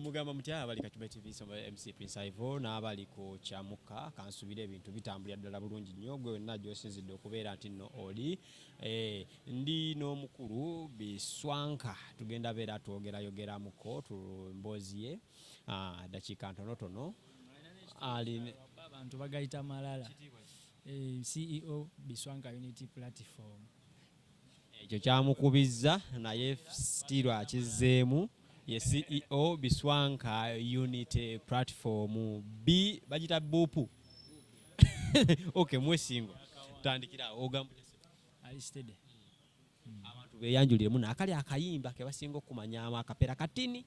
mugamba mutya abali Kachumba TV MC Prince Ivo n'abali ku Kyamuka kansubira ebintu bitambulira ddala bulungi nnyo gwe wenna gy'osinzidde okubeera nti nno oli ndi n'omukulu Biswanka tugenda beera twogeramuko mboozi ye dakiika ntonotono abantu bagayita malala CEO Biswanka Unity Platform ekyo kyamukubizza naye still akizzeemu ye CEO Biswanka Unity Platform B bagita bupu okay mwesingo tandikira ogamba alistede abantu beyanjuliremu nakali akayimba ke basinga okumanyama akapera katini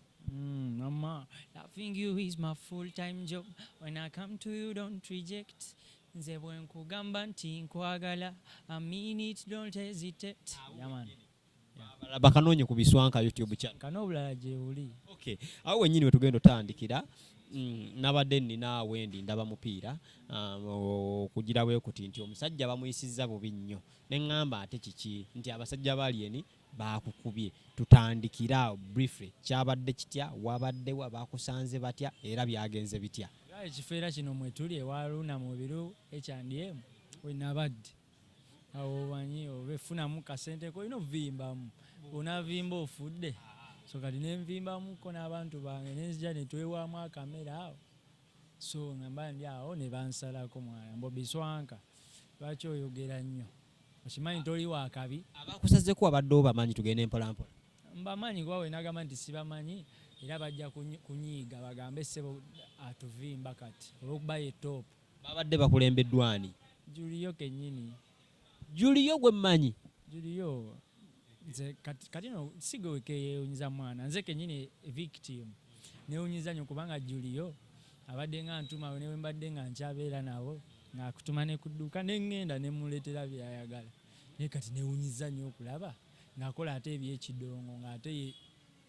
mama loving you is my full-time job when I come to you don't reject nze bwe nkugamba nti nkwagala I mean it don't hesitate yaman bakanonye ku Biswanka YouTube channel kanobula je uli okay awo wenyini we tugenda otandikira nabadde nina wendi ndaba mupiira okugira we kuti nti omusajja bamuyisizza bubi nnyo neŋŋamba ate kiki nti abasajja baalieni bakukubye tutandikira briefly kyabadde kitya wabadde bakusanze batya era byagenze bitya ekifeera kino mwetuli ewaluna mu biru H&M wenabadde awo banyi obefunamu kasente ko ino vimbamu unavimba ofudde so kati nenvimbamu ko n'abantu bange nenzija netwewamu akamera awo so ngamba ndi awo ne bansalako mwana mbo Biswanka lwaki oyogera nnyo okimanyi toli wakabi abakusazeko abadde obamanyi tugende mpolampola mbamanyi gwawe nagamba nti sibamanyi era bajja kunyiiga bagambe sebo atuvimba kati olwokuba ye top babadde bakulembeddwani Julio kenyini Julio gwe mmanyi Julio nze kati no sigoweke yeewunyiza mwana nze kenyini victim neewunyiza nnyo kubanga Julio abadde nga ntuma ne mbadde nga nkyabeera nabo ng'akutuma ne kudduka neŋŋenda ne muleetera byayagala naye kati neewunyiza nnyo okulaba ng'akola ate ebyekidongo ng'ate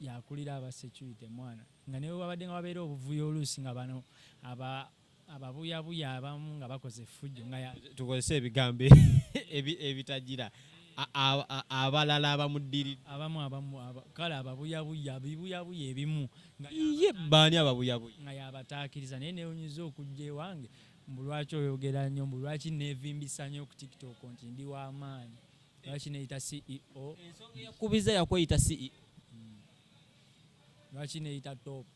yakulira aba security mwana nga ne babadde nga babeera obuvuyo oluusi nga bano ababuyabuya abamu nga bakoze effujjo nga tukozese ebigambo ebitagira abalala abamuddirira abamu kale ababuyabuya bibuyabuya ebimu ye baani ababuyabuya nga yabataakiriza naye neewunyiza okujja ewange mbulwaki oyogera nnyo mbulwaki neevimbisa nnyo ku TikTok nti ndi w'amaanyi lwaki neeyita CEO ensonga eyakubiza yakweyita CEO lwaki neeyita top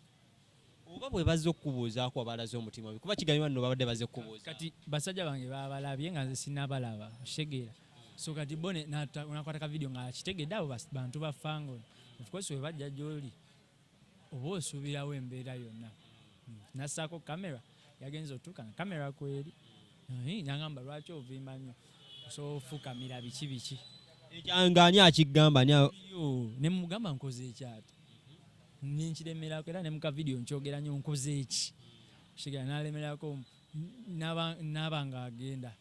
oba bwe bazze okubuuzaako abalaze omutima kuba kigambibwa nno babadde bazze kubuuza kati basajja bange babalabye nga nze sinnabalaba oshegera so kati bo nakwata ka video nga kitegedde abo bantu bafango of course we bajja gy'oli oba osuubirawo embeera yonna nassaako kamera yagenza otuuka na kamera kweri nagamba lwaki ovimba nnyo so ofukamira biki ng'ani akigamba ne mugamba nkoze ekyata ninkiremerako era ne muka video nkyogera nnyo nkoze eki oshegera nalemerako naba nga agenda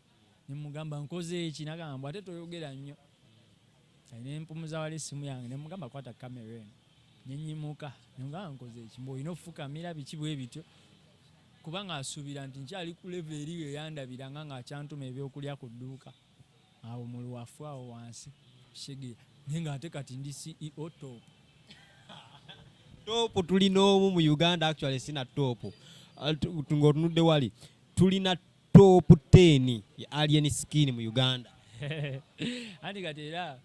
nemugamba nkoze eki nagamba ate toyogera nnyo nempumuza wali essimu yange nemugamba kwata kamera eno nenyimuka nemugamba nkoze eki mbu olina ofukamira biki bwe bityo kubanga asuubira nti nkyali ku level eri yeyandabira nga akyantuma ebyokulya ku dduuka awo mu luwafu awo wansi shegera naye ng'ate kati ndi CEO top topu tulina omu mu Uganda actually sina topu ng'otunudde wali tulina top 10 ya alien skin mu Uganda andi kati era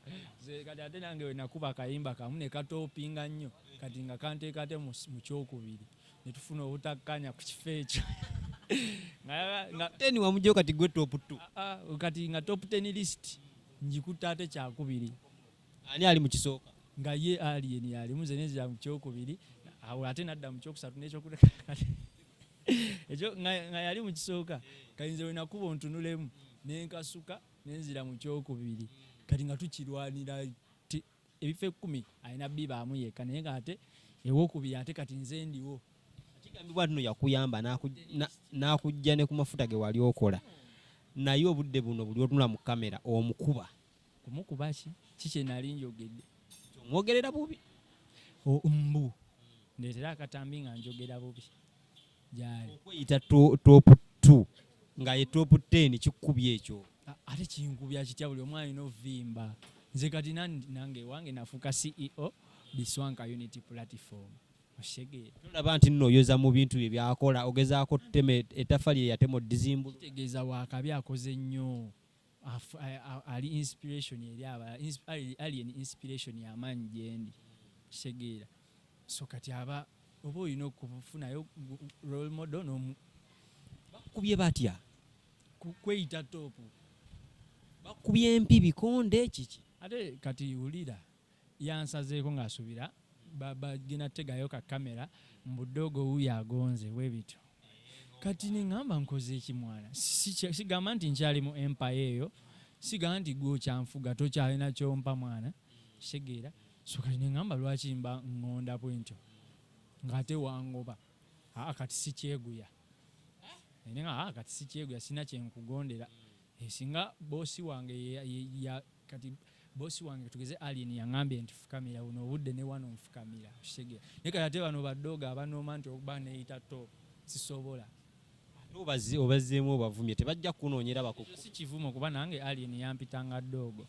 kati ate nange we nakuba akayimba kamu ne katopinga nnyo kati nga kanteeka ate mu kyokubiri ne tufuna obutakkanya ku kifo ekyo nga 10 wamujjeo kati gwe top 2 kati nga top 10 list njikuta ate kyakubiri ani ali mu kisooka nga ye alien yalimu ze nezira mu kyokubiri awo ate nadda mu kyokusatu n'ekyokuleka ekyo nga yali mu kisooka kayinza we nakuba ontunulemu nenkasuka nenzira mu kyokubiri kati nga tukirwanira ebifo 10 alina bibaamu yekka naye ng'ate ewokubiri ate kati nze ndiwo kigambibwa nno yakuyamba n'akujja ne ku mafuta ge wali okola naye obudde buno buli otunula mu kamera omukuba kumukuba kikye nali njogedde omwogerera bubi mbu ndeetera akatambi nga njogera bubi gyali okweyita top 2 nga ye top 10 kikubye ekyo ate kinkubya kitya buli omwana alina ovimba nze kati nange wange nafuuka CEO Biswanka Unity Platform oshege tulaba nti nno oyoza mu bintu bye byakola ogezaako tutema ettafali yatema dizimbulu kitegeeza waakabi akoze nnyo ali inspiration eri alien inspiration y'amaanyi gyendi shegeera so kati aba oba olina okufunayo role model bakubye batya kweyita topu bakubye empi bikonde kiki ate kati wulira yansazeeko ng'asubira bagenda tegayo ka kamera mbudogo wuyo agonze bwebityo kati neŋŋamba nkoze eki mwana sigamba nti nkyali mu empire eyo sigamba nti gwe okyanfuga tokyalina kyompa mwana shegeera so kati neŋŋamba lwaki mba ŋŋonda bwentyo ng'ate wangoba kati sikyeguya kati sikyeguya sina kyenkugondera singa boosi wange kati bosi wange tugeze alien yaŋambye nti fukamira buno obudde ne wano nfukamira shege ne kati ate bano baddoga abanooma nti okuba neyita top sisobola obazeemu obavumye tebajja kunoonyera bakuku si kivumo kuba nange alien yampitanga ddogo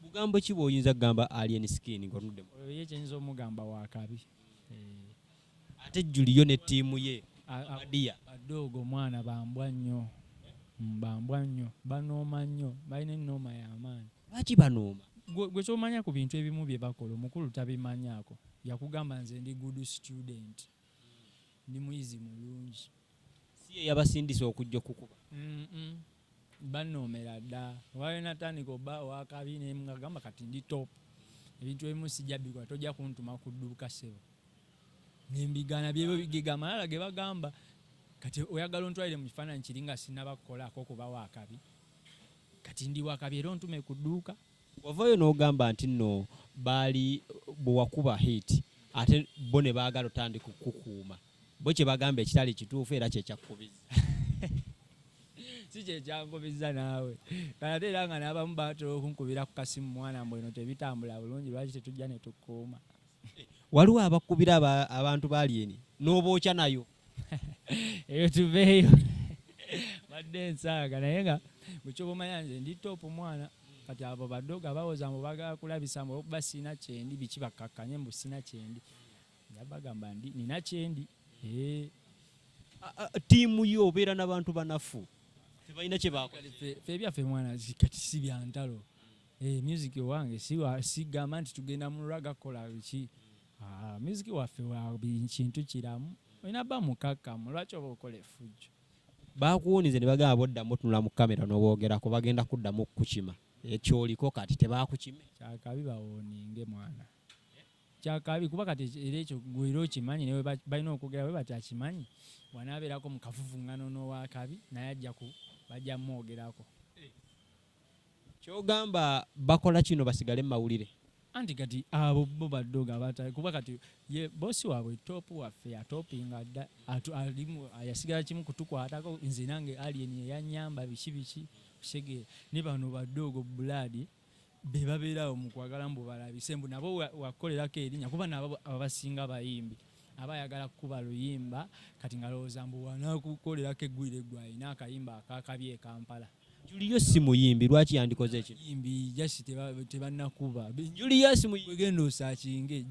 bugambo ki bw'oyinza kugamba alien skin ng'onuddemu ye kyenyinza omugamba waakabi ate Juliyo ne ttiimu ye Adia baddogo mwana bambwa nnyo banooma nnyo balina ennooma y'amaanyi lwaki banooma gwe kyomanya ku bintu ebimu bye bakola omukulu tabimanyaako yakugamba nze ndi good student ndi muyizi mulungi si ye yabasindisa okujja okukuba banoomera dda wayo natandika oba wakabi nemugamba kati ndi top ebintu ebimu sijja bikola tojja kuntuma ku dduuka sebo nembigana byebyo bigega amalala ge bagamba kati oyagala ontwalire mu kifaananyi kiri nga sinnabakukolako okuba wakabi kati ndi wakabi era ontume ku dduuka wavayo n'ogamba nti nno baali bwewakuba hit ate bo ne baagala otandika okukukuuma bo kye bagamba ekitali kituufu era kyekyakkubiza si kyekyankubiza naawe ate era nga n'abamu baatera okunkubira ku kasimu mwana mbweno tebitambula bulungi lwaki tetujja ne tukkuuma waliwo abakubira abantu baalieni n'obookya nayo eyo tuveeyo badde ensaaga naye nga bwekyobumanya nze ndi topu mwana kati abo baddoga bawoza mbu bagala kulabisa mbu okuba sina kyendi biki bakkakkanye mbu sina kyendi yabagamba ndi nina kyendi ttiimu yo obeera n'abantu banafu tebalina kye bakola fe byaffe mwana kati si byantalo music wange sigamba nti tugenda mu ragakola biki music waffe wa kintu kiramu olina bba mukakkamu lwaki oba okola effujjo bakuwunize ne bagamba boddamu otunula mu kamera n'oboogerako bagenda kuddamu okukukima ekyoliko kati tebakukime kyakabi bawooninge mwana kyakabi kuba kati era ekyo gwera okimanyi ne balina okwogera bwe bati akimanyi wanaabeerako mu kafuvuŋŋano n'owakabi naye ajja bajja mwogerako kyogamba bakola kino basigale mu mawulire anti kati abo bo baddoga abatali kuba kati ye bosi waabwe topu waffe atopinga dda yasigala kimu kutukwatako nze nange alien yeyanyamba biki kusegeera ne bano baddogo buladi be babeerawo mu kwagala mbu balabise mbu nabo wakolerako erinnya kuba nabo abasinga bayimbi abayagala kukuba luyimba kati nga lowooza mbu wanakukolerako eggwire gwalina akayimba akakabi e Kampala Juliyo si muyimbi lwaki yandikoze ekyo yimbi jasi tebannakuba Juliyo si muyimbi genda osaakinge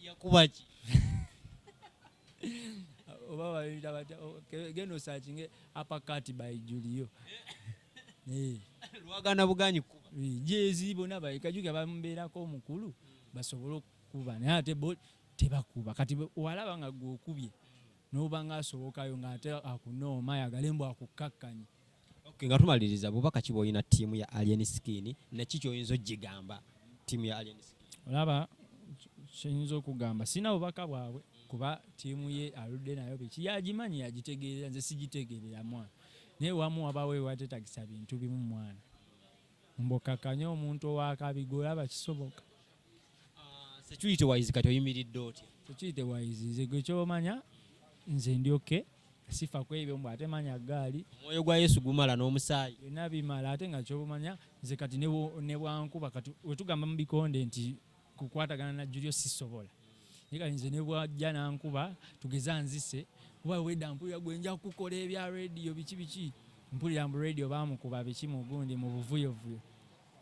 yakuba ki oba bayita batya genda osaakinge apakati by Juliyo lwagana buganyi kuba jezi bona bayikajuka bamubeerako omukulu basobole okukuba naye ate bo tebakuba kati walaba nga gwe okubye n'oba nga asobokayo ng'ate akunooma ayagale mbu akukkakkanye nga tumaliriza bubaka ki bw'olina ttiimu ya alien skin neki kyoyinza ogigamba ttiimu ya alien skin olaba kyenyinza okugamba sina bubaka bwabwe kuba ttiimu ye aludde nayo biki yagimanyi yagitegeerera nze sigitegeerera mwana naye wamu wabawo ewatetagisa bintu bimu mwana mbukakkanye omuntu owakabigo olaba kisoboka security wise kati oyimiridde otya security wise ze gwe kyomanya nze ndyoke sifa kwebyo mbu ate manya gaali omwoyo gwa Yesu gumala n'omusaayi byonna bimala ate nga kyobumanya nze kati ne bwankuba kati wetugamba mu bikonde nti kukwatagana na Juliyo sisobola naye kati nze ne bwajja nankuba tugeza nzise kuba wedda mpulira gwe nja kukola ebya rediyo biki mpulira mbu rediyo baamukuba biki mu gundi mu buvuyovuyo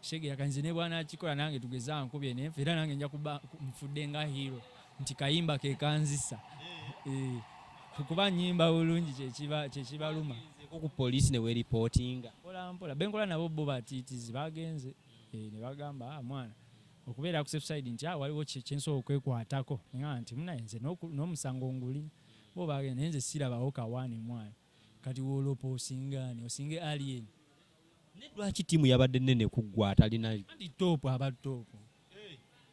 shegera kati nze ne bwanakikola nange tugeza nkubye nenfe era nange nja kuba nfudde nga hero nti kayimba ke kanzisa kuba nyimba bulungi kyekibaluma ku poliisi ne weeripotinga mpola benkola nabo bo batiitizi bagenze ne bagamba mwana okubeera ku safe side nti waliwo kyensobola okwekwatako nga nti munayenze n'omusango ngulina bo bagenda nayenze sirabawo kawaani mwana kati woolopa osingaani osinge alien ne lwaki ttiimu yabadde nnene kuggwa atalina ndi toopu aba toopu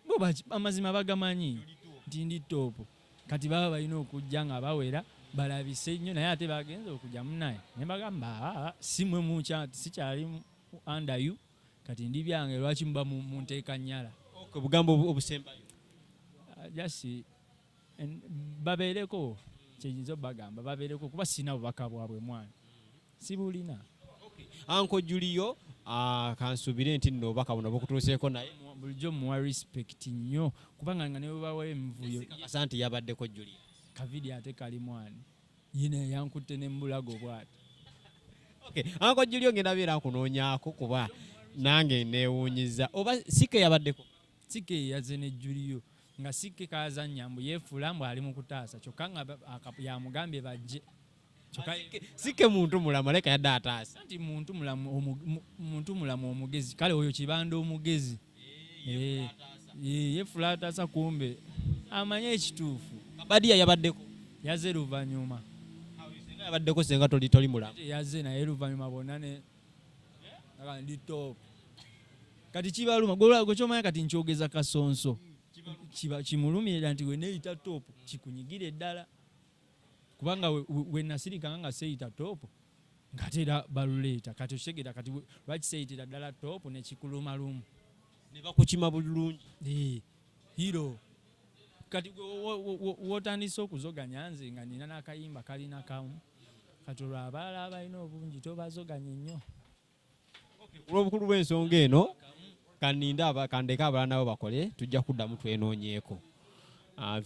bo amazima bagamanyi nti ndi toopu kati baba balina okujja nga bawera balabise nnyo naye ate bagenze okujja munaye ne bagamba simwe sikyali under you kati ndi byange lwaki muba munteeka nnyala obugambo obusembayo jasi babeereko kyeyinza bagamba babeereko kuba sina bubaka bwabwe mwana sibulina Anko Julio kansubire nti nno obubaka buno bukutuuseeko naye bulijjo muwa respect nnyo kubanga nga ne bwebawa envuyo kasanti yabaddeko Julio kavidi ate kali mwani yine yankutte ne mbulago bwati Anko Julio ngenda beera nkunoonyaako kuba nange neewuunyiza oba sike yabaddeko sike yaze ne Julio nga sike kazannya mbu yeefula mbu ali mu kutaasa kyokka nga yamugambye bajje sike muntu mulamu leka yadde ataasa nti muntu mulamu omugezi kale oyo kibanda omugezi yeefula ataasa kumbe amanye ekituufu Kabadiya yabaddeko yaze luvannyuma yabaddeko senga toli mulamu yaze naye luvannyuma bonna ndi top kati kibaluma gwe kyomanya kati nkyogeza kasonso kimulumirira nti weneeyita top kikunyigire eddala kubanga wenasirikanga nga seeyita top ngateera baluleeta kati okitegera kati lwaki seeyitira ddala top nekikulumalumu ne bakukima bulungi hiro kati wotandise okuzoganya nze nga nina n'akayimba kalina kamu kati olwo abalala abalina obungi tobazoganye nnyo olw'obukulu bw'ensonga eno kandeke abalala nabo bakole tujja kuddamu twenoonyeeko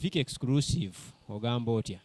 Vic exclusive ogamba otya